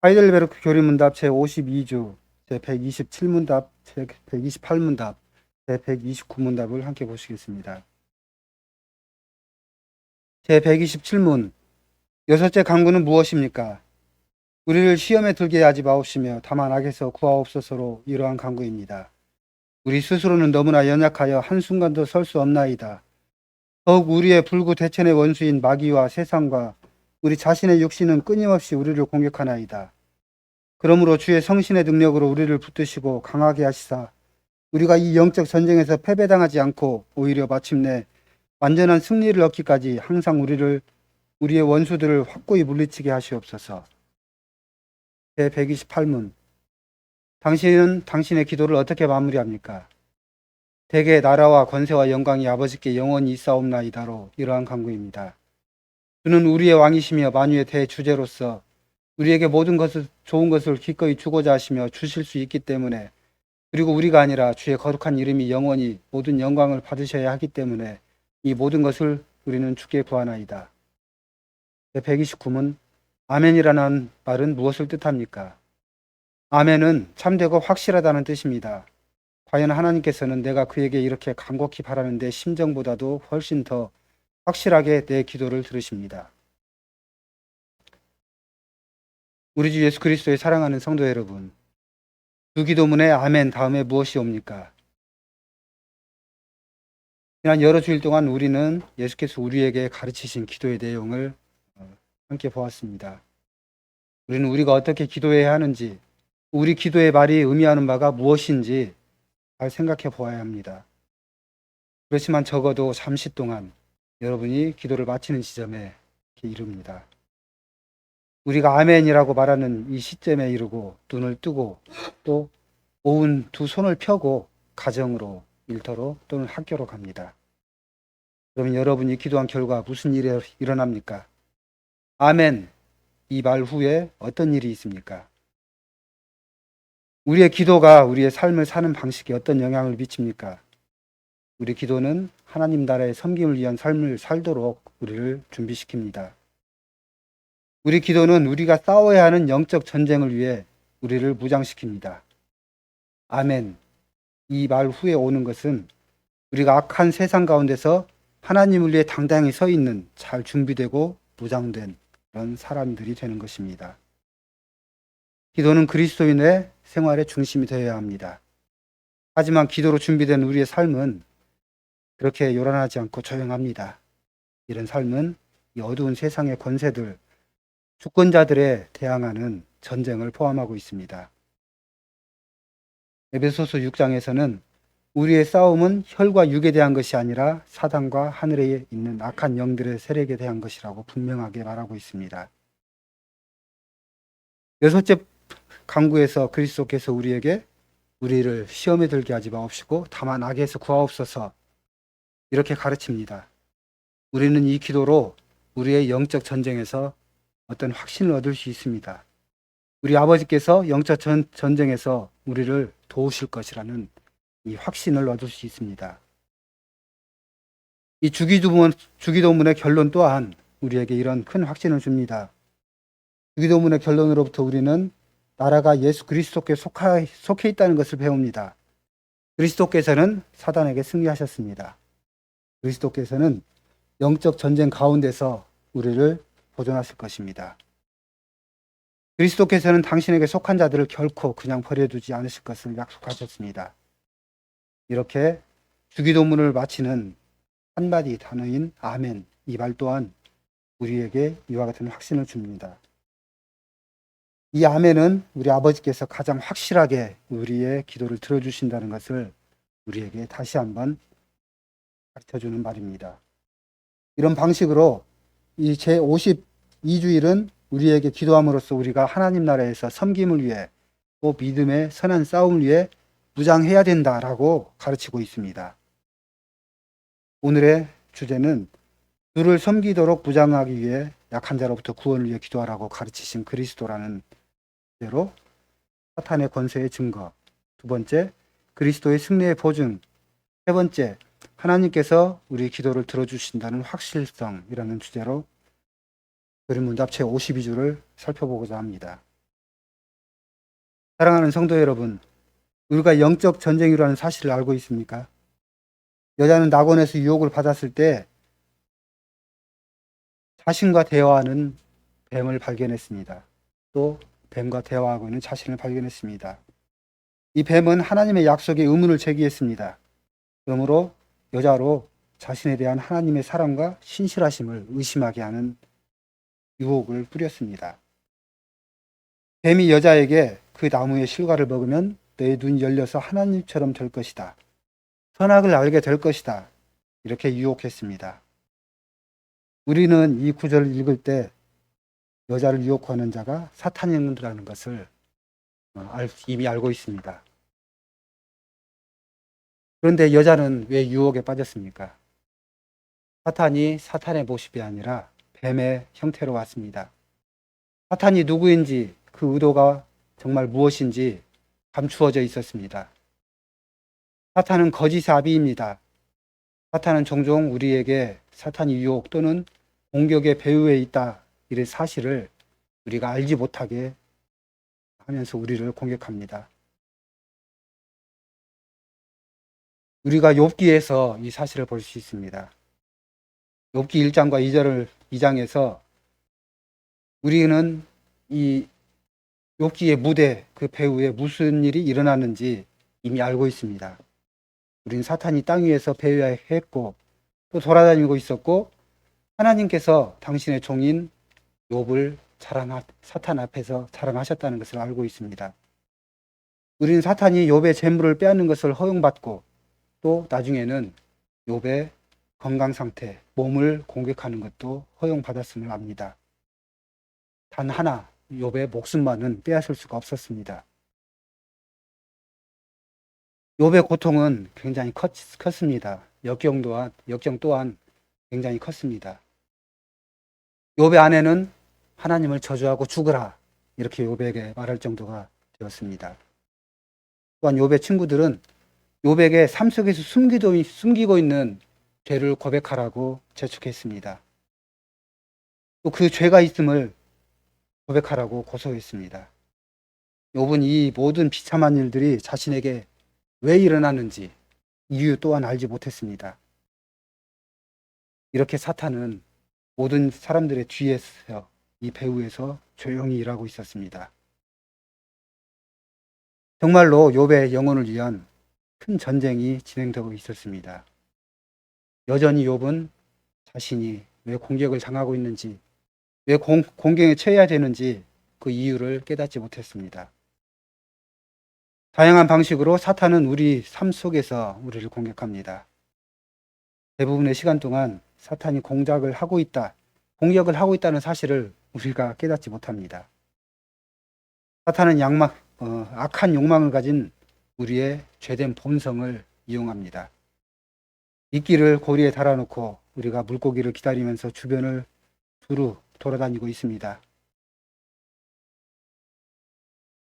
하이델베르크 교리문답 제52주 제127문답 제128문답 제129문답을 함께 보시겠습니다. 제127문 여섯째 강구는 무엇입니까? 우리를 시험에 들게 하지 마옵시며 다만 악에서 구하옵소서로 이러한 강구입니다. 우리 스스로는 너무나 연약하여 한순간도 설 수 없나이다. 더욱 우리의 불구대천의 원수인 마귀와 세상과 우리 자신의 육신은 끊임없이 우리를 공격하나이다. 그러므로 주의 성신의 능력으로 우리를 붙드시고 강하게 하시사 우리가 이 영적 전쟁에서 패배당하지 않고 오히려 마침내 완전한 승리를 얻기까지 항상 우리의 원수들을 확고히 물리치게 하시옵소서. 제128문 당신은 당신의 기도를 어떻게 마무리합니까? 대개 나라와 권세와 영광이 아버지께 영원히 있사옵나이다로 이러한 간구입니다. 주는 우리의 왕이시며 만유의 대주제로서 우리에게 모든 것을 좋은 것을 기꺼이 주고자 하시며 주실 수 있기 때문에 그리고 우리가 아니라 주의 거룩한 이름이 영원히 모든 영광을 받으셔야 하기 때문에 이 모든 것을 우리는 주께 구하나이다. 129문 아멘이라는 말은 무엇을 뜻합니까? 아멘은 참되고 확실하다는 뜻입니다. 과연 하나님께서는 내가 그에게 이렇게 간곡히 바라는 내 심정보다도 훨씬 더 확실하게 내 기도를 들으십니다. 우리 주 예수 그리스도의 사랑하는 성도 여러분, 주기도문의 아멘 다음에 무엇이 옵니까? 지난 여러 주일 동안 우리는 예수께서 우리에게 가르치신 기도의 내용을 함께 보았습니다. 우리는 우리가 어떻게 기도해야 하는지, 우리 기도의 말이 의미하는 바가 무엇인지 잘 생각해 보아야 합니다. 그렇지만 적어도 잠시 동안 여러분이 기도를 마치는 지점에 이릅니다. 우리가 아멘이라고 말하는 이 시점에 이르고 눈을 뜨고 또 오은 두 손을 펴고 가정으로 일터로 또는 학교로 갑니다. 그러면 여러분이 기도한 결과 무슨 일이 일어납니까? 아멘 이 말 후에 어떤 일이 있습니까? 우리의 기도가 우리의 삶을 사는 방식에 어떤 영향을 미칩니까? 우리 기도는 하나님 나라의 섬김을 위한 삶을 살도록 우리를 준비시킵니다. 우리 기도는 우리가 싸워야 하는 영적 전쟁을 위해 우리를 무장시킵니다. 아멘. 이 말 후에 오는 것은 우리가 악한 세상 가운데서 하나님을 위해 당당히 서 있는 잘 준비되고 무장된 그런 사람들이 되는 것입니다. 기도는 그리스도인의 생활의 중심이 되어야 합니다. 하지만 기도로 준비된 우리의 삶은 그렇게 요란하지 않고 조용합니다. 이런 삶은 이 어두운 세상의 권세들, 주권자들에 대항하는 전쟁을 포함하고 있습니다. 에베소서 6장에서는 우리의 싸움은 혈과 육에 대한 것이 아니라 사단과 하늘에 있는 악한 영들의 세력에 대한 것이라고 분명하게 말하고 있습니다. 여섯째 강구에서 그리스도께서 우리를 시험에 들게 하지 마옵시고 다만 악에서 구하옵소서 이렇게 가르칩니다. 우리는 이 기도로 우리의 영적 전쟁에서 어떤 확신을 얻을 수 있습니다. 우리 아버지께서 영적 전쟁에서 우리를 도우실 것이라는 이 확신을 얻을 수 있습니다. 이 주기도문의 결론 또한 우리에게 이런 큰 확신을 줍니다. 주기도문의 결론으로부터 우리는 나라가 예수 그리스도께 속해 있다는 것을 배웁니다. 그리스도께서는 사단에게 승리하셨습니다. 그리스도께서는 영적 전쟁 가운데서 우리를 보존하실 것입니다. 그리스도께서는 당신에게 속한 자들을 결코 그냥 버려두지 않으실 것을 약속하셨습니다. 이렇게 주기도문을 마치는 한마디 단어인 아멘 이 말 또한 우리에게 이와 같은 확신을 줍니다. 이 아멘은 우리 아버지께서 가장 확실하게 우리의 기도를 들어주신다는 것을 우리에게 다시 한번 가르쳐주는 말입니다. 이런 방식으로 이 제52주일은 우리에게 기도함으로써 우리가 하나님 나라에서 섬김을 위해 또 믿음의 선한 싸움을 위해 무장해야 된다라고 가르치고 있습니다. 오늘의 주제는 주를 섬기도록 무장하기 위해 약한 자로부터 구원을 위해 기도하라고 가르치신 그리스도라는 주제로 사탄의 권세의 증거, 두 번째 그리스도의 승리의 보증, 세 번째 하나님께서 우리 기도를 들어주신다는 확실성이라는 주제로 교리문답 제52주를 살펴보고자 합니다. 사랑하는 성도 여러분, 우리가 영적 전쟁이라는 사실을 알고 있습니까? 여자는 낙원에서 유혹을 받았을 때 자신과 대화하는 뱀을 발견했습니다. 또 뱀과 대화하고 있는 자신을 발견했습니다. 이 뱀은 하나님의 약속에 의문을 제기했습니다. 그러므로 여자로 자신에 대한 하나님의 사랑과 신실하심을 의심하게 하는 유혹을 뿌렸습니다. 뱀이 여자에게 그 나무의 실과를 먹으면 너의 눈이 열려서 하나님처럼 될 것이다. 선악을 알게 될 것이다. 이렇게 유혹했습니다. 우리는 이 구절을 읽을 때 여자를 유혹하는 자가 사탄이라는 것을 이미 알고 있습니다. 그런데 여자는 왜 유혹에 빠졌습니까? 사탄이 사탄의 모습이 아니라 뱀의 형태로 왔습니다. 사탄이 누구인지 그 의도가 정말 무엇인지 감추어져 있었습니다. 사탄은 거짓의 아비입니다. 사탄은 종종 우리에게 사탄이 유혹 또는 공격의 배후에 있다 이런 사실을 우리가 알지 못하게 하면서 우리를 공격합니다. 우리가 욥기에서 이 사실을 볼 수 있습니다. 욥기 1장과 2장에서 우리는 이 욥기의 무대 그 배후에 무슨 일이 일어나는지 이미 알고 있습니다. 우리는 사탄이 땅 위에서 배회했고 또 돌아다니고 있었고 하나님께서 당신의 종인 욥을 사탄 앞에서 자랑하셨다는 것을 알고 있습니다. 우리는 사탄이 욥의 재물을 빼앗는 것을 허용받고 또 나중에는 욥의 건강 상태, 몸을 공격하는 것도 허용받았음을 압니다. 단 하나, 욥의 목숨만은 빼앗을 수가 없었습니다. 욥의 고통은 굉장히 컸습니다. 역경 또한 굉장히 컸습니다. 욥의 아내는 하나님을 저주하고 죽으라 이렇게 욥에게 말할 정도가 되었습니다. 또한 욥의 친구들은 욥에게 삶 속에서 숨기고 있는 죄를 고백하라고 재촉했습니다. 또 그 죄가 있음을 고백하라고 고소했습니다. 욥은 이 모든 비참한 일들이 자신에게 왜 일어나는지 이유 또한 알지 못했습니다. 이렇게 사탄은 모든 사람들의 뒤에서 이 배후에서 조용히 일하고 있었습니다. 정말로 욥의 영혼을 위한 큰 전쟁이 진행되고 있었습니다. 여전히 욥은 자신이 왜 공격을 당하고 있는지, 왜 공경에 처해야 되는지 그 이유를 깨닫지 못했습니다. 다양한 방식으로 사탄은 우리 삶 속에서 우리를 공격합니다. 대부분의 시간 동안 사탄이 공격을 하고 있다는 사실을 우리가 깨닫지 못합니다. 사탄은 악한 욕망을 가진 우리의 죄된 본성을 이용합니다. 이끼를 고리에 달아놓고 우리가 물고기를 기다리면서 주변을 두루 돌아다니고 있습니다.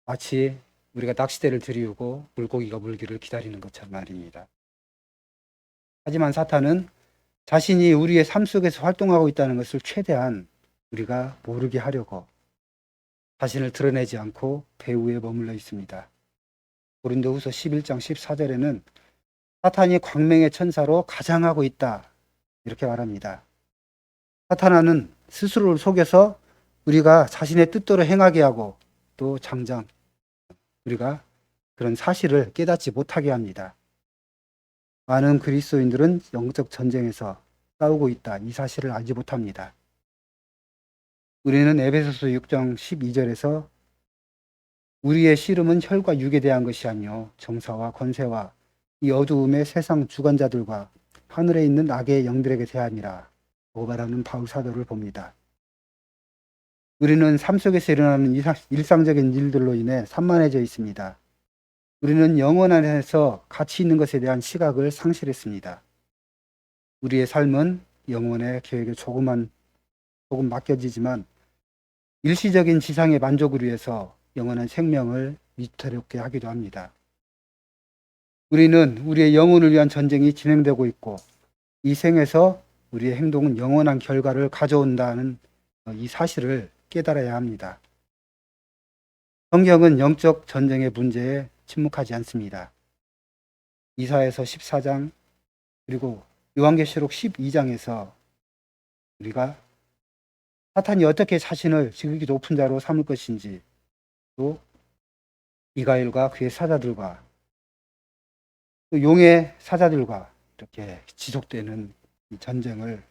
마치 우리가 낚싯대를 들이우고 물고기가 물기를 기다리는 것처럼 말입니다. 하지만 사탄은 자신이 우리의 삶 속에서 활동하고 있다는 것을 최대한 우리가 모르게 하려고 자신을 드러내지 않고 배후에 머물러 있습니다. 고린도후서 11장 14절에는 사탄이 광명의 천사로 가장하고 있다 이렇게 말합니다. 사탄은 스스로를 속여서 우리가 자신의 뜻대로 행하게 하고 또 장장 우리가 그런 사실을 깨닫지 못하게 합니다. 많은 그리스도인들은 영적 전쟁에서 싸우고 있다 이 사실을 알지 못합니다. 우리는 에베소서 6장 12절에서 우리의 씨름은 혈과 육에 대한 것이 아니요 정사와 권세와 이 어두움의 세상 주관자들과 하늘에 있는 악의 영들에게 대함이라 고발하는 바울 사도를 봅니다. 우리는 삶 속에서 일어나는 일상적인 일들로 인해 산만해져 있습니다. 우리는 영원 안에서 가치 있는 것에 대한 시각을 상실했습니다. 우리의 삶은 영혼의 계획에 조금 맡겨지지만 일시적인 지상의 만족을 위해서 영원한 생명을 위태롭게 하기도 합니다. 우리는 우리의 영혼을 위한 전쟁이 진행되고 있고 이 생에서 우리의 행동은 영원한 결과를 가져온다는 이 사실을 깨달아야 합니다. 성경은 영적 전쟁의 문제에 침묵하지 않습니다. 이사야서 14장 그리고 요한계시록 12장에서 우리가 사탄이 어떻게 자신을 지극히 높은 자로 삼을 것인지, 또 미가엘과 그의 사자들과 또 용의 사자들과 이렇게 지속되는 이 전쟁을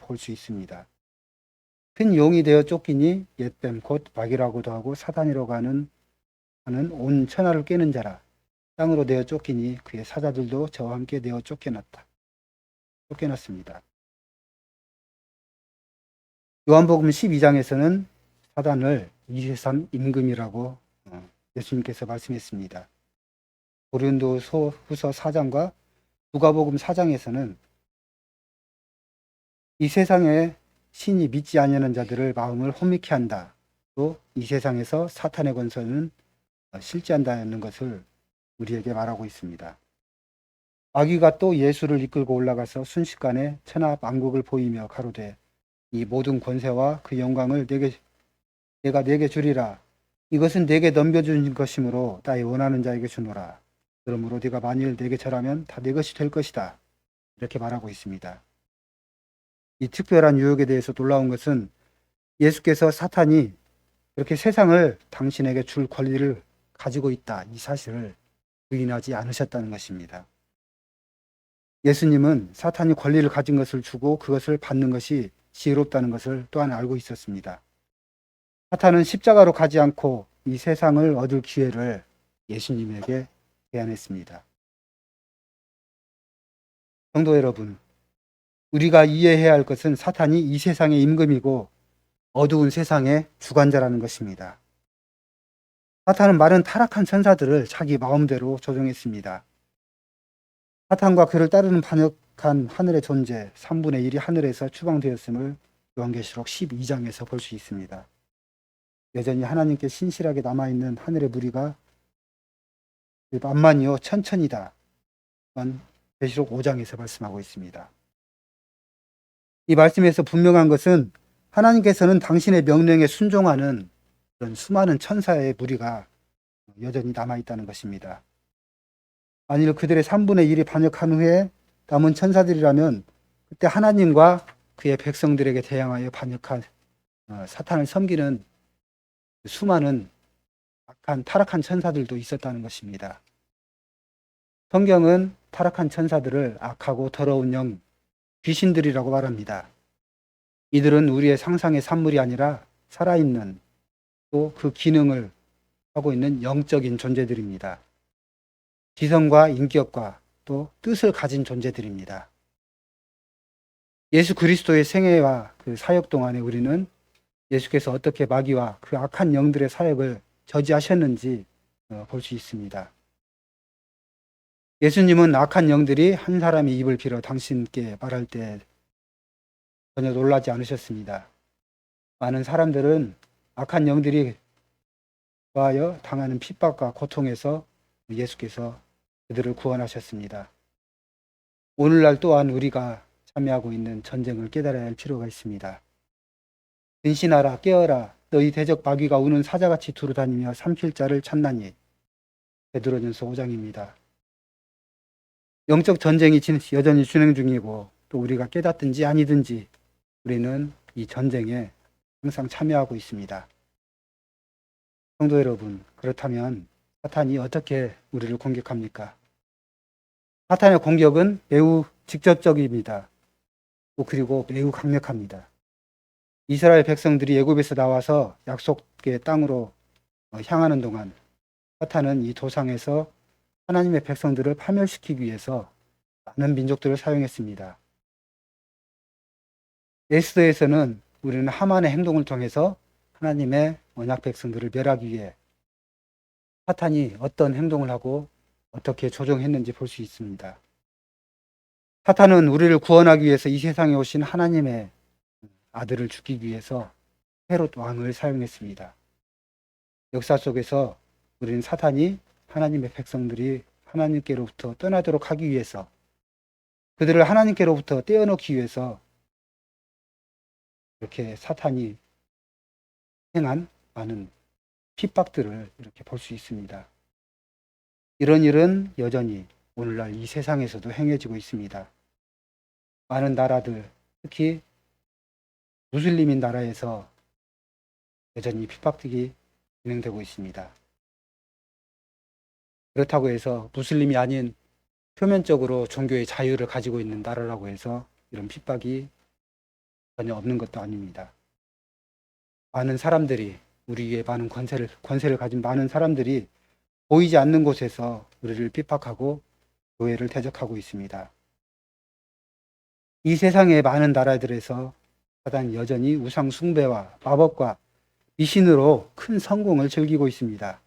볼 수 있습니다. 큰 용이 되어 쫓기니 옛뱀 곧 마귀라고도 하고 사단이라고 하는 온 천하를 깨는 자라. 땅으로 내어 쫓기니 그의 사자들도 저와 함께 내어 쫓겨났습니다. 요한복음 12장에서는 사단을 이 세상 임금이라고 예수님께서 말씀했습니다. 고린도후서 4장과 누가복음 4장에서는 이 세상에 신이 믿지 아니하는 자들을 마음을 혼미케 한다. 또 이 세상에서 사탄의 권세는 실제한다는 것을 우리에게 말하고 있습니다. 마귀가 또 예수를 이끌고 올라가서 순식간에 천하 만국을 보이며 가로되 이 모든 권세와 그 영광을 내가 내게 주리라. 이것은 내게 넘겨준 것이므로 나의 원하는 자에게 주노라. 그러므로 네가 만일 내게 절하면 다 내 것이 될 것이다. 이렇게 말하고 있습니다. 이 특별한 유혹에 대해서 놀라운 것은 예수께서 사탄이 이렇게 세상을 당신에게 줄 권리를 가지고 있다. 이 사실을 부인하지 않으셨다는 것입니다. 예수님은 사탄이 권리를 가진 것을 주고 그것을 받는 것이 지혜롭다는 것을 또한 알고 있었습니다. 사탄은 십자가로 가지 않고 이 세상을 얻을 기회를 예수님에게 제안했습니다. 성도 여러분, 우리가 이해해야 할 것은 사탄이 이 세상의 임금이고 어두운 세상의 주관자라는 것입니다. 사탄은 많은 타락한 천사들을 자기 마음대로 조종했습니다. 사탄과 그를 따르는 반역한 하늘의 존재 3분의 1이 하늘에서 추방되었음을 요한계시록 12장에서 볼 수 있습니다. 여전히 하나님께 신실하게 남아있는 하늘의 무리가 만만이요 천천이다. 계시록 5장에서 말씀하고 있습니다. 이 말씀에서 분명한 것은 하나님께서는 당신의 명령에 순종하는 그런 수많은 천사의 무리가 여전히 남아있다는 것입니다. 만일 그들의 3분의 1이 반역한 후에 남은 천사들이라면 그때 하나님과 그의 백성들에게 대항하여 반역한 사탄을 섬기는 수많은 악한 타락한 천사들도 있었다는 것입니다. 성경은 타락한 천사들을 악하고 더러운 영, 귀신들이라고 말합니다. 이들은 우리의 상상의 산물이 아니라 살아있는 또 그 기능을 하고 있는 영적인 존재들입니다. 지성과 인격과 또 뜻을 가진 존재들입니다. 예수 그리스도의 생애와 그 사역 동안에 우리는 예수께서 어떻게 마귀와 그 악한 영들의 사역을 저지하셨는지 볼 수 있습니다. 예수님은 악한 영들이 한 사람의 입을 빌어 당신께 말할 때 전혀 놀라지 않으셨습니다. 많은 사람들은 악한 영들이 와여 당하는 핍박과 고통에서 예수께서 그들을 구원하셨습니다. 오늘날 또한 우리가 참여하고 있는 전쟁을 깨달아야 할 필요가 있습니다. 근신하라 깨어라 너희 대적 마귀가 우는 사자같이 두루다니며 삼킬 자를 찾나니. 베드로전서 5장입니다. 영적 전쟁이 여전히 진행 중이고 또 우리가 깨닫든지 아니든지 우리는 이 전쟁에 항상 참여하고 있습니다. 성도 여러분, 그렇다면 사탄이 어떻게 우리를 공격합니까? 사탄의 공격은 매우 직접적입니다. 그리고 매우 강력합니다. 이스라엘 백성들이 애굽에서 나와서 약속의 땅으로 향하는 동안 사탄은 이 도상에서 하나님의 백성들을 파멸시키기 위해서 많은 민족들을 사용했습니다. 에스더에서는 우리는 하만의 행동을 통해서 하나님의 언약 백성들을 멸하기 위해 사탄이 어떤 행동을 하고 어떻게 조종했는지 볼 수 있습니다. 사탄은 우리를 구원하기 위해서 이 세상에 오신 하나님의 아들을 죽이기 위해서 헤롯 왕을 사용했습니다. 역사 속에서 우리는 사탄이 하나님의 백성들이 하나님께로부터 떠나도록 하기 위해서 그들을 하나님께로부터 떼어놓기 위해서 이렇게 사탄이 행한 많은 핍박들을 이렇게 볼 수 있습니다. 이런 일은 여전히 오늘날 이 세상에서도 행해지고 있습니다. 많은 나라들, 특히 무슬림인 나라에서 여전히 핍박들이 진행되고 있습니다. 그렇다고 해서 무슬림이 아닌 표면적으로 종교의 자유를 가지고 있는 나라라고 해서 이런 핍박이 전혀 없는 것도 아닙니다. 많은 사람들이, 우리의 많은 권세를 가진 많은 사람들이 보이지 않는 곳에서 우리를 핍박하고 교회를 대적하고 있습니다. 이 세상의 많은 나라들에서 사단이 여전히 우상 숭배와 마법과 미신으로 큰 성공을 즐기고 있습니다.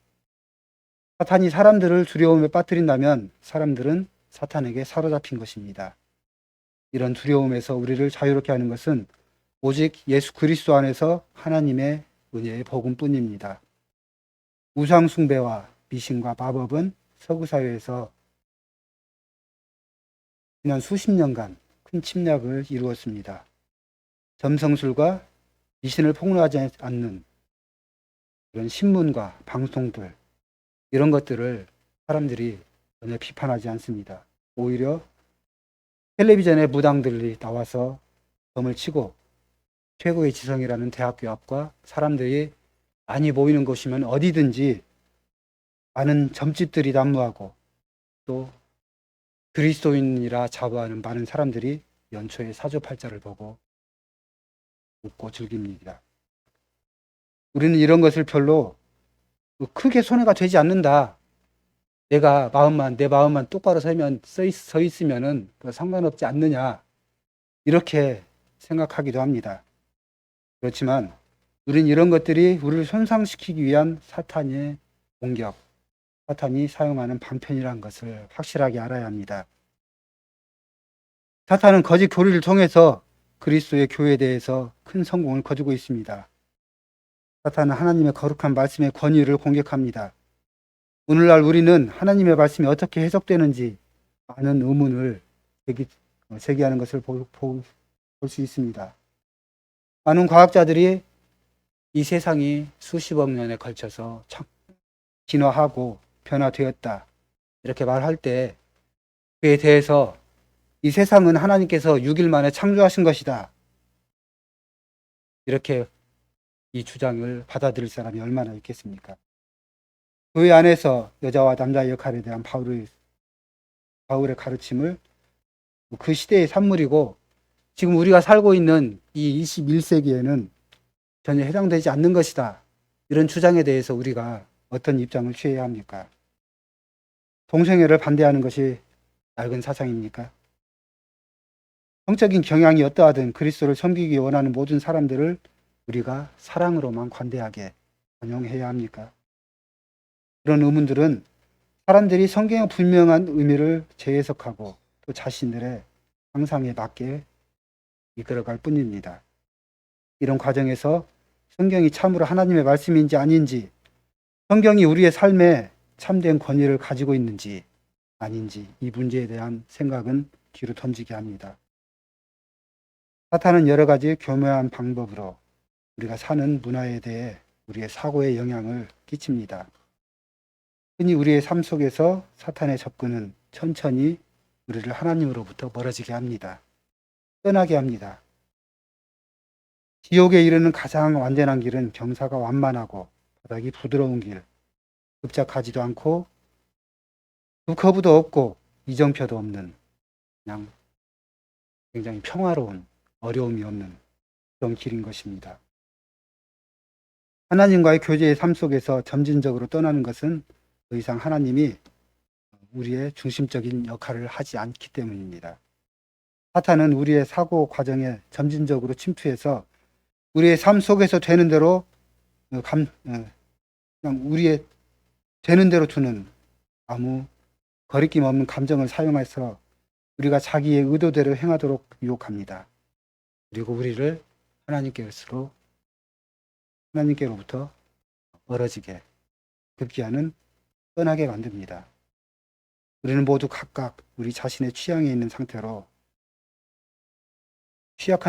사탄이 사람들을 두려움에 빠뜨린다면 사람들은 사탄에게 사로잡힌 것입니다. 이런 두려움에서 우리를 자유롭게 하는 것은 오직 예수 그리스도 안에서 하나님의 은혜의 복음뿐입니다. 우상 숭배와 미신과 마법은 서구 사회에서 지난 수십 년간 큰 침략을 이루었습니다. 점성술과 미신을 폭로하지 않는 그런 신문과 방송들, 이런 것들을 사람들이 전혀 비판하지 않습니다. 오히려 텔레비전에 무당들이 나와서 점을 치고 최고의 지성이라는 대학교 앞과 사람들이 많이 모이는 곳이면 어디든지 많은 점집들이 난무하고 또 그리스도인이라 자부하는 많은 사람들이 연초에 사주팔자를 보고 웃고 즐깁니다. 우리는 이런 것을 별로 크게 손해가 되지 않는다. 내 마음만 똑바로 서 있으면은 상관없지 않느냐. 이렇게 생각하기도 합니다. 그렇지만 우리는 이런 것들이 우리를 손상시키기 위한 사탄의 공격, 사탄이 사용하는 방편이라는 것을 확실하게 알아야 합니다. 사탄은 거짓 교리를 통해서 그리스도의 교회에 대해서 큰 성공을 거두고 있습니다. 사탄은 하나님의 거룩한 말씀의 권위를 공격합니다. 오늘날 우리는 하나님의 말씀이 어떻게 해석되는지 많은 의문을 제기하는 것을 볼 수 있습니다. 많은 과학자들이 이 세상이 수십억 년에 걸쳐서 진화하고 변화되었다 이렇게 말할 때 그에 대해서 이 세상은 하나님께서 6일 만에 창조하신 것이다 이렇게 이 주장을 받아들일 사람이 얼마나 있겠습니까? 교회 안에서 여자와 남자의 역할에 대한 바울의 가르침을 그 시대의 산물이고 지금 우리가 살고 있는 이 21세기에는 전혀 해당되지 않는 것이다. 이런 주장에 대해서 우리가 어떤 입장을 취해야 합니까? 동성애를 반대하는 것이 낡은 사상입니까? 성적인 경향이 어떠하든 그리스도를 섬기기 원하는 모든 사람들을 우리가 사랑으로만 관대하게 반영해야 합니까? 그런 의문들은 사람들이 성경의 분명한 의미를 재해석하고 또 자신들의 상상에 맞게 이끌어갈 뿐입니다. 이런 과정에서 성경이 참으로 하나님의 말씀인지 아닌지, 성경이 우리의 삶에 참된 권위를 가지고 있는지 아닌지 이 문제에 대한 생각은 뒤로 던지게 합니다. 사탄은 여러 가지 교묘한 방법으로 우리가 사는 문화에 대해 우리의 사고에 영향을 끼칩니다. 흔히 우리의 삶 속에서 사탄의 접근은 천천히 우리를 하나님으로부터 멀어지게 합니다. 떠나게 합니다. 지옥에 이르는 가장 완전한 길은 경사가 완만하고 바닥이 부드러운 길, 급작하지도 않고 두커브도 없고 이정표도 없는 그냥 굉장히 평화로운 어려움이 없는 그런 길인 것입니다. 하나님과의 교제의 삶 속에서 점진적으로 떠나는 것은 더 이상 하나님이 우리의 중심적인 역할을 하지 않기 때문입니다. 사탄은 우리의 사고 과정에 점진적으로 침투해서 우리의 삶 속에서 되는 대로 그냥 우리의 되는 대로 주는 아무 거리낌 없는 감정을 사용해서 우리가 자기의 의도대로 행하도록 유혹합니다. 그리고 우리를 하나님께로부터 멀어지게 급기야는 떠나게 만듭니다. 우리는 모두 각각 우리 자신의 취약한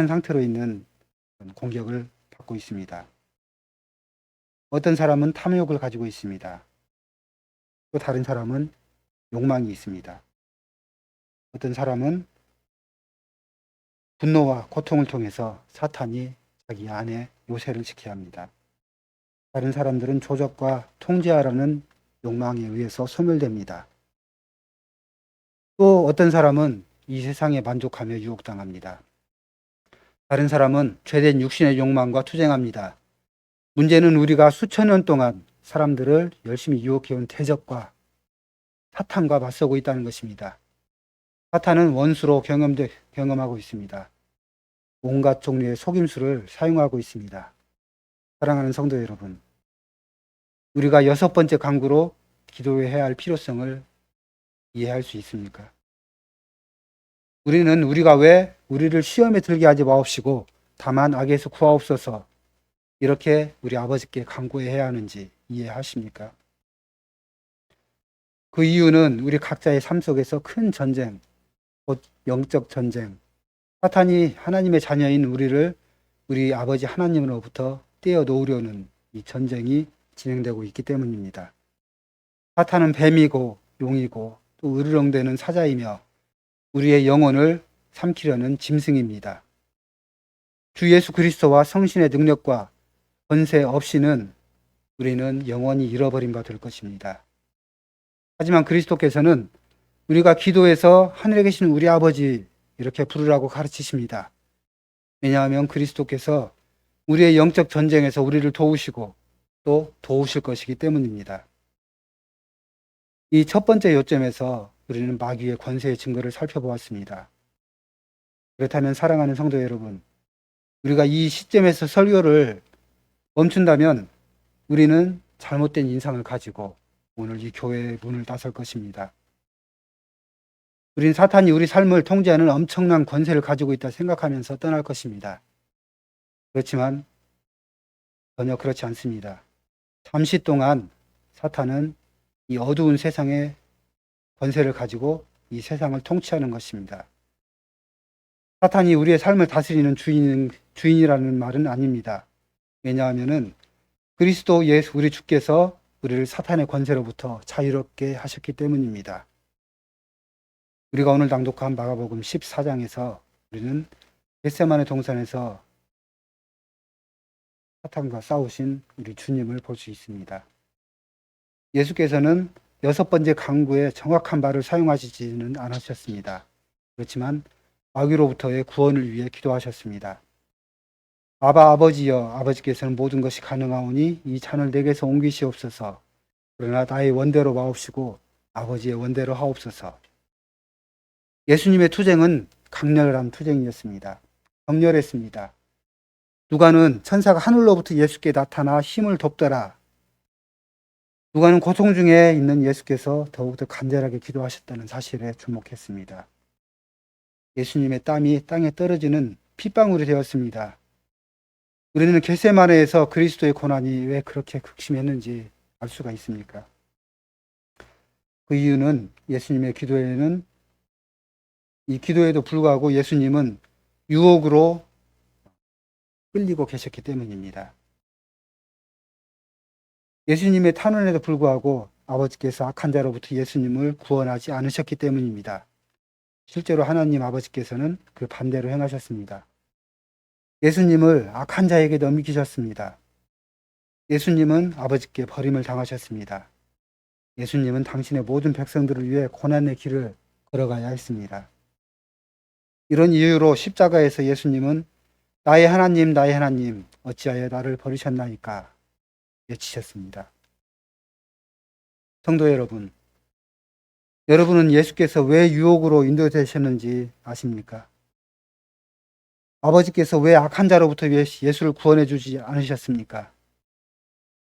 상태로 있는 공격을 받고 있습니다. 어떤 사람은 탐욕을 가지고 있습니다. 또 다른 사람은 욕망이 있습니다. 어떤 사람은 분노와 고통을 통해서 사탄이 자기 안에 요새를 지켜야 합니다. 다른 사람들은 조작과 통제하라는 욕망에 의해서 소멸됩니다. 또 어떤 사람은 이 세상에 만족하며 유혹당합니다. 다른 사람은 죄된 육신의 욕망과 투쟁합니다. 문제는 우리가 수천 년 동안 사람들을 열심히 유혹해온 대적과 사탄과 맞서고 있다는 것입니다. 사탄은 원수로 경험하고 있습니다. 온갖 종류의 속임수를 사용하고 있습니다. 사랑하는 성도 여러분, 우리가 6번째 강구로 기도해야 할 필요성을 이해할 수 있습니까? 우리는 우리가 왜 우리를 시험에 들게 하지 마옵시고 다만 악에서 구하옵소서 이렇게 우리 아버지께 간구해야 하는지 이해하십니까? 그 이유는 우리 각자의 삶 속에서 큰 전쟁, 곧 영적 전쟁, 사탄이 하나님의 자녀인 우리를 우리 아버지 하나님으로부터 떼어 놓으려는 이 전쟁이 진행되고 있기 때문입니다. 사탄은 뱀이고 용이고 또 으르렁대는 사자이며 우리의 영혼을 삼키려는 짐승입니다. 주 예수 그리스도와 성신의 능력과 권세 없이는 우리는 영원히 잃어버린 바 될 것입니다. 하지만 그리스도께서는 우리가 기도해서 하늘에 계신 우리 아버지 이렇게 부르라고 가르치십니다. 왜냐하면 그리스도께서 우리의 영적 전쟁에서 우리를 도우시고 또 도우실 것이기 때문입니다. 이 첫 번째 요점에서 우리는 마귀의 권세의 증거를 살펴보았습니다. 그렇다면 사랑하는 성도 여러분, 우리가 이 시점에서 설교를 멈춘다면 우리는 잘못된 인상을 가지고 오늘 이 교회의 문을 나설 것입니다. 우린 사탄이 우리 삶을 통제하는 엄청난 권세를 가지고 있다 생각하면서 떠날 것입니다. 그렇지만 전혀 그렇지 않습니다. 잠시 동안 사탄은 이 어두운 세상의 권세를 가지고 이 세상을 통치하는 것입니다. 사탄이 우리의 삶을 다스리는 주인이라는 말은 아닙니다. 왜냐하면 그리스도 예수 우리 주께서 우리를 사탄의 권세로부터 자유롭게 하셨기 때문입니다. 우리가 오늘 낭독한 마가복음 14장에서 우리는 겟세마네 동산에서 사탄과 싸우신 우리 주님을 볼 수 있습니다. 예수께서는 6번째 강구에 정확한 말을 사용하시지는 않으셨습니다. 그렇지만 마귀로부터의 구원을 위해 기도하셨습니다. 아버지여, 아버지께서는 모든 것이 가능하오니 이 잔을 내게서 옮기시옵소서. 그러나 나의 원대로 마옵시고 아버지의 원대로 하옵소서. 예수님의 투쟁은 강렬한 투쟁이었습니다. 격렬했습니다. 누가는 천사가 하늘로부터 예수께 나타나 힘을 돕더라. 누가는 고통 중에 있는 예수께서 더욱더 간절하게 기도하셨다는 사실에 주목했습니다. 예수님의 땀이 땅에 떨어지는 핏방울이 되었습니다. 우리는 겟세마네에서 그리스도의 고난이 왜 그렇게 극심했는지 알 수가 있습니까? 그 이유는 예수님의 기도에는 이 기도에도 불구하고 예수님은 유혹으로 끌리고 계셨기 때문입니다. 예수님의 탄원에도 불구하고 아버지께서 악한 자로부터 예수님을 구원하지 않으셨기 때문입니다. 실제로 하나님 아버지께서는 그 반대로 행하셨습니다. 예수님을 악한 자에게 넘기셨습니다. 예수님은 아버지께 버림을 당하셨습니다. 예수님은 당신의 모든 백성들을 위해 고난의 길을 걸어가야 했습니다. 이런 이유로 십자가에서 예수님은 나의 하나님, 어찌하여 나를 버리셨나이까 외치셨습니다. 성도 여러분, 여러분은 예수께서 왜 유혹으로 인도되셨는지 아십니까? 아버지께서 왜 악한 자로부터 예수를 구원해 주지 않으셨습니까?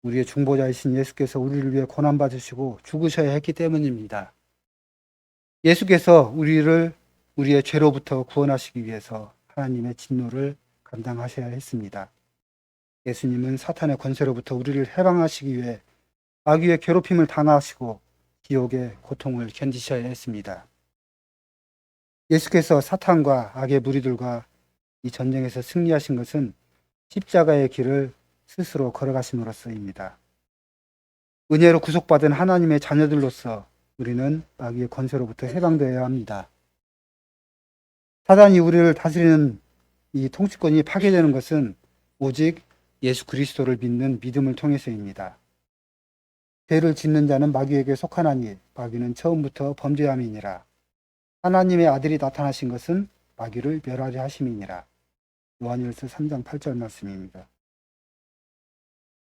우리의 중보자이신 예수께서 우리를 위해 고난받으시고 죽으셔야 했기 때문입니다. 예수께서 우리의 죄로부터 구원하시기 위해서 하나님의 진노를 감당하셔야 했습니다. 예수님은 사탄의 권세로부터 우리를 해방하시기 위해 마귀의 괴롭힘을 당하시고 지옥의 고통을 견디셔야 했습니다. 예수께서 사탄과 악의 무리들과 이 전쟁에서 승리하신 것은 십자가의 길을 스스로 걸어가심으로써입니다. 은혜로 구속받은 하나님의 자녀들로서 우리는 마귀의 권세로부터 해방되어야 합니다. 사단이 우리를 다스리는 이 통치권이 파괴되는 것은 오직 예수 그리스도를 믿는 믿음을 통해서입니다. 죄를 짓는 자는 마귀에게 속하나니 마귀는 처음부터 범죄함이니라. 하나님의 아들이 나타나신 것은 마귀를 멸하려 하심이니라. 요한일서 3장 8절 말씀입니다.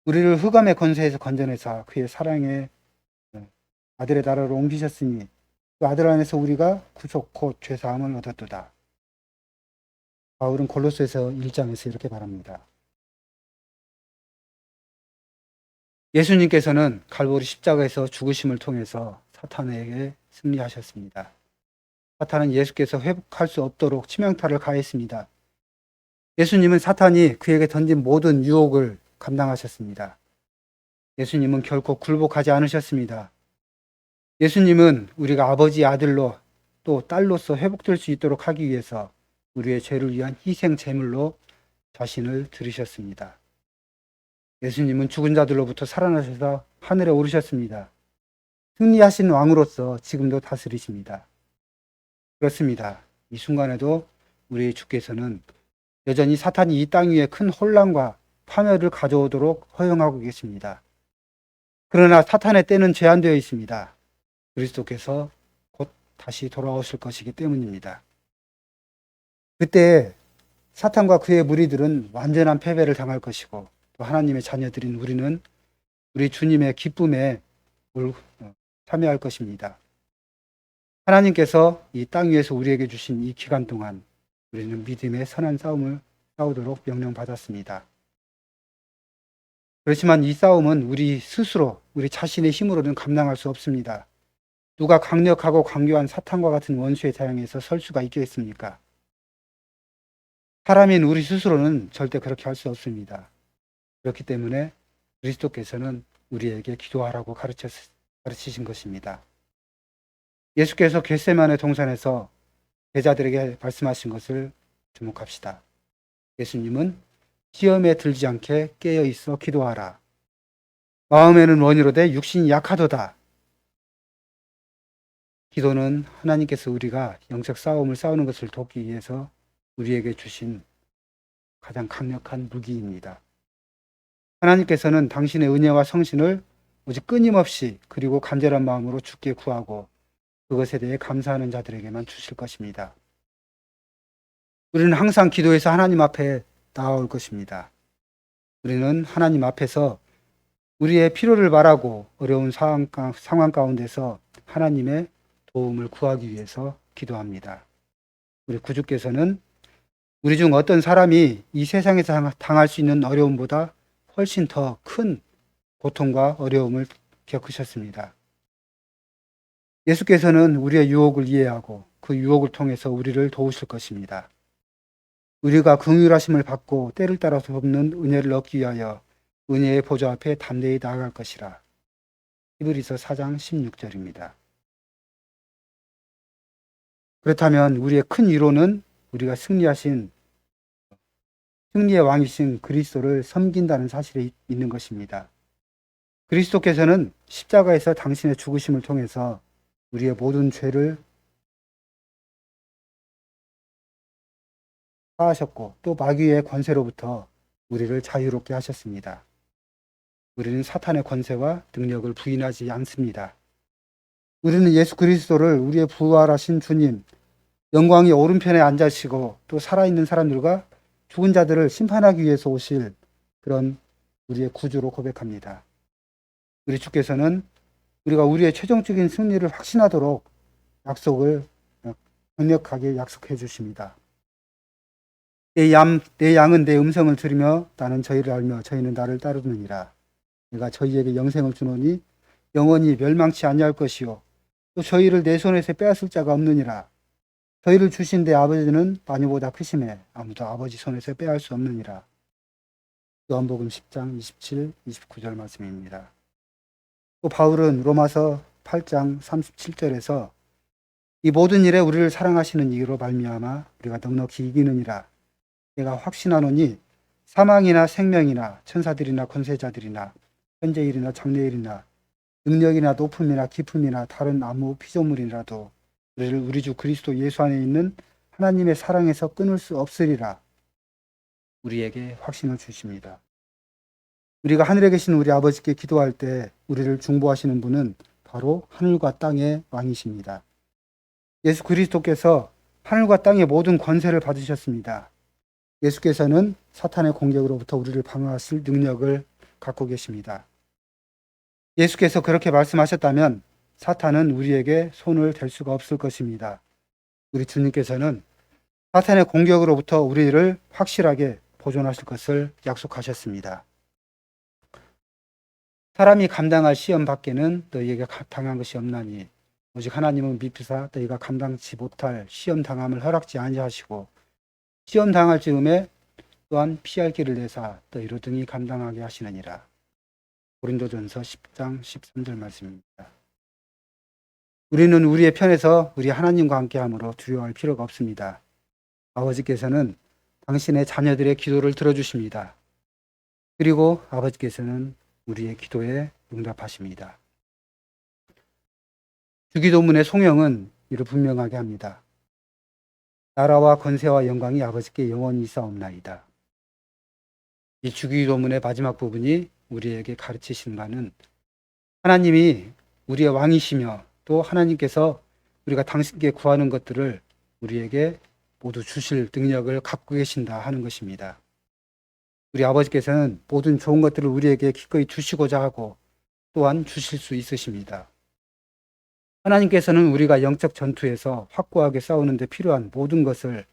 우리를 흑암의 권세에서 건져내사 그의 사랑의 아들의 나라로 옮기셨으니 그 아들 안에서 우리가 구속 곧 죄사함을 얻었도다. 바울은 골로새서 1장에서 이렇게 말합니다. 예수님께서는 갈보리 십자가에서 죽으심을 통해서 사탄에게 승리하셨습니다. 사탄은 예수께서 회복할 수 없도록 치명타를 가했습니다. 예수님은 사탄이 그에게 던진 모든 유혹을 감당하셨습니다. 예수님은 결코 굴복하지 않으셨습니다. 예수님은 우리가 아버지의 아들로 또 딸로서 회복될 수 있도록 하기 위해서 우리의 죄를 위한 희생 제물로 자신을 들이셨습니다. 예수님은 죽은 자들로부터 살아나셔서 하늘에 오르셨습니다. 승리하신 왕으로서 지금도 다스리십니다. 그렇습니다. 이 순간에도 우리 주께서는 여전히 사탄이 이 땅 위에 큰 혼란과 파멸을 가져오도록 허용하고 계십니다. 그러나 사탄의 때는 제한되어 있습니다. 그리스도께서 곧 다시 돌아오실 것이기 때문입니다. 그때 사탄과 그의 무리들은 완전한 패배를 당할 것이고 또 하나님의 자녀들인 우리는 우리 주님의 기쁨에 참여할 것입니다. 하나님께서 이 땅 위에서 우리에게 주신 이 기간 동안 우리는 믿음의 선한 싸움을 싸우도록 명령받았습니다. 그렇지만 이 싸움은 우리 스스로, 우리 자신의 힘으로는 감당할 수 없습니다. 누가 강력하고 강교한 사탄과 같은 원수의 대항에서 설 수가 있겠습니까? 사람인 우리 스스로는 절대 그렇게 할 수 없습니다. 그렇기 때문에 그리스도께서는 우리에게 기도하라고 가르치신 것입니다. 예수께서 겟세마네 동산에서 제자들에게 말씀하신 것을 주목합시다. 예수님은 시험에 들지 않게 깨어 있어 기도하라. 마음에는 원이로되 육신이 약하도다. 기도는 하나님께서 우리가 영적 싸움을 싸우는 것을 돕기 위해서 우리에게 주신 가장 강력한 무기입니다. 하나님께서는 당신의 은혜와 성신을 오직 끊임없이 그리고 간절한 마음으로 주께 구하고 그것에 대해 감사하는 자들에게만 주실 것입니다. 우리는 항상 기도해서 하나님 앞에 나아올 것입니다. 우리는 하나님 앞에서 우리의 필요를 말하고 어려운 상황 가운데서 하나님의 도움을 구하기 위해서 기도합니다. 우리 구주께서는 우리 중 어떤 사람이 이 세상에서 당할 수 있는 어려움보다 훨씬 더 큰 고통과 어려움을 겪으셨습니다. 예수께서는 우리의 유혹을 이해하고 그 유혹을 통해서 우리를 도우실 것입니다. 우리가 긍휼하심을 받고 때를 따라서 돕는 은혜를 얻기 위하여 은혜의 보좌 앞에 담대히 나아갈 것이라. 히브리서 4장 16절입니다. 그렇다면 우리의 큰 위로는 우리가 승리의 왕이신 그리스도를 섬긴다는 사실에 있는 것입니다. 그리스도께서는 십자가에서 당신의 죽으심을 통해서 우리의 모든 죄를 사하셨고 또 마귀의 권세로부터 우리를 자유롭게 하셨습니다. 우리는 사탄의 권세와 능력을 부인하지 않습니다. 우리는 예수 그리스도를 우리의 부활하신 주님, 영광의 오른편에 앉으시고 또 살아있는 사람들과 죽은 자들을 심판하기 위해서 오실 그런 우리의 구주로 고백합니다. 우리 주께서는 우리가 우리의 최종적인 승리를 확신하도록 약속을 강력하게 약속해 주십니다. 내 양은 내 음성을 들으며 나는 저희를 알며 저희는 나를 따르느니라. 내가 저희에게 영생을 주노니 영원히 멸망치 아니할 것이요 또 저희를 내 손에서 빼앗을 자가 없느니라. 저희를 주신 내 아버지는 마녀보다 크심에 아무도 아버지 손에서 빼앗을 수 없느니라. 요한복음 10장 27, 29절 말씀입니다. 또 바울은 로마서 8장 37절에서 이 모든 일에 우리를 사랑하시는 이유로 말미암아 우리가 넉넉히 이기느니라. 내가 확신하노니 사망이나 생명이나 천사들이나 권세자들이나 현재일이나 장래일이나 능력이나 높음이나 깊음이나 다른 아무 피조물이라도 우리를 우리 주 그리스도 예수 안에 있는 하나님의 사랑에서 끊을 수 없으리라 우리에게 확신을 주십니다. 우리가 하늘에 계신 우리 아버지께 기도할 때 우리를 중보하시는 분은 바로 하늘과 땅의 왕이십니다. 예수 그리스도께서 하늘과 땅의 모든 권세를 받으셨습니다. 예수께서는 사탄의 공격으로부터 우리를 방어하실 능력을 갖고 계십니다. 예수께서 그렇게 말씀하셨다면 사탄은 우리에게 손을 댈 수가 없을 것입니다. 우리 주님께서는 사탄의 공격으로부터 우리를 확실하게 보존하실 것을 약속하셨습니다. 사람이 감당할 시험 밖에는 너희에게 당한 것이 없나니 오직 하나님은 미쁘사 너희가 감당치 못할 시험 당함을 허락지 아니하시고 시험 당할 즈음에 또한 피할 길을 내사 너희로 등이 감당하게 하시느니라. 고린도전서 10장 13절 말씀입니다. 우리는 우리의 편에서 우리 하나님과 함께함으로 두려워할 필요가 없습니다. 아버지께서는 당신의 자녀들의 기도를 들어주십니다. 그리고 아버지께서는 우리의 기도에 응답하십니다. 주기도문의 송영은 이를 분명하게 합니다. 나라와 권세와 영광이 아버지께 영원히 있사옵나이다. 이 주기도문의 마지막 부분이 우리에게 가르치시는 바는 하나님이 우리의 왕이시며 또 하나님께서 우리가 당신께 구하는 것들을 우리에게 모두 주실 능력을 갖고 계신다 하는 것입니다. 우리 아버지께서는 모든 좋은 것들을 우리에게 기꺼이 주시고자 하고 또한 주실 수 있으십니다. 하나님께서는 우리가 영적 전투에서 확고하게 싸우는 데 필요한 모든 것을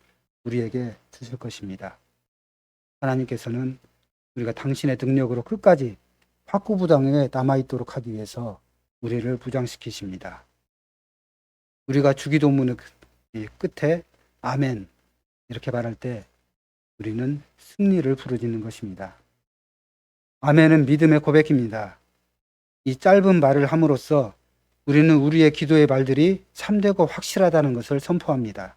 우리에게 주실 것입니다. 하나님께서는 우리가 당신의 능력으로 끝까지 확고부당에 남아있도록 하기 위해서 우리를 부장시키십니다. 우리가 주기도문의 끝에 아멘 이렇게 말할 때 우리는 승리를 부르짖는 것입니다. 아멘은 믿음의 고백입니다. 이 짧은 말을 함으로써 우리는 우리의 기도의 말들이 참되고 확실하다는 것을 선포합니다.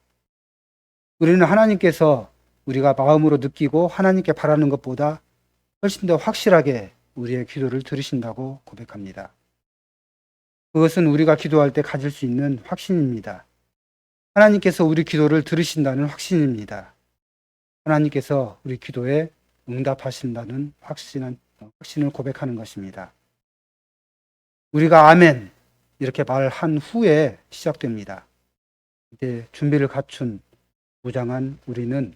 우리는 하나님께서 우리가 마음으로 느끼고 하나님께 바라는 것보다 훨씬 더 확실하게 우리의 기도를 들으신다고 고백합니다. 그것은 우리가 기도할 때 가질 수 있는 확신입니다. 하나님께서 우리 기도를 들으신다는 확신입니다. 하나님께서 우리 기도에 응답하신다는 확신을 고백하는 것입니다. 우리가 아멘 이렇게 말한 후에 시작됩니다. 이제 준비를 갖춘 무장한 우리는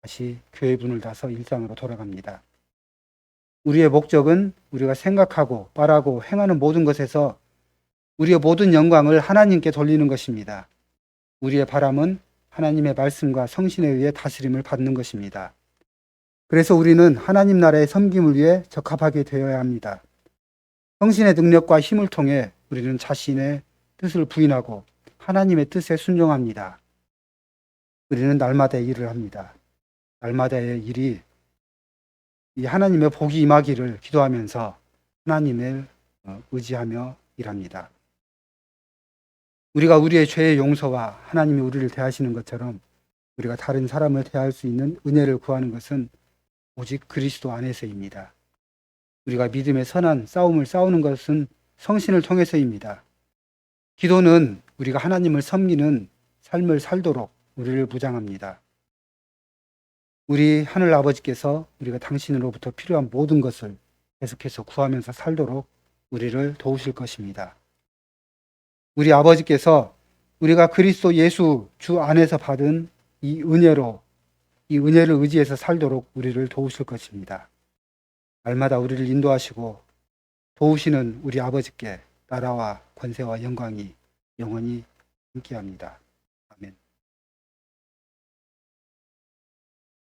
다시 교회 문을 닫아서 일상으로 돌아갑니다. 우리의 목적은 우리가 생각하고 말하고 행하는 모든 것에서 우리의 모든 영광을 하나님께 돌리는 것입니다. 우리의 바람은 하나님의 말씀과 성신에 의해 다스림을 받는 것입니다. 그래서 우리는 하나님 나라의 섬김을 위해 적합하게 되어야 합니다. 성신의 능력과 힘을 통해 우리는 자신의 뜻을 부인하고 하나님의 뜻에 순종합니다. 우리는 날마다의 일을 합니다. 날마다의 일이 이 하나님의 복이 임하기를 기도하면서 하나님을 의지하며 일합니다. 우리가 우리의 죄의 용서와 하나님이 우리를 대하시는 것처럼 우리가 다른 사람을 대할 수 있는 은혜를 구하는 것은 오직 그리스도 안에서입니다. 우리가 믿음의 선한 싸움을 싸우는 것은 성신을 통해서입니다. 기도는 우리가 하나님을 섬기는 삶을 살도록 우리를 무장합니다. 우리 하늘 아버지께서 우리가 당신으로부터 필요한 모든 것을 계속해서 구하면서 살도록 우리를 도우실 것입니다. 우리 아버지께서 우리가 그리스도 예수 주 안에서 받은 이 은혜를 의지해서 살도록 우리를 도우실 것입니다. 날마다 우리를 인도하시고 도우시는 우리 아버지께 나라와 권세와 영광이 영원히 함께합니다.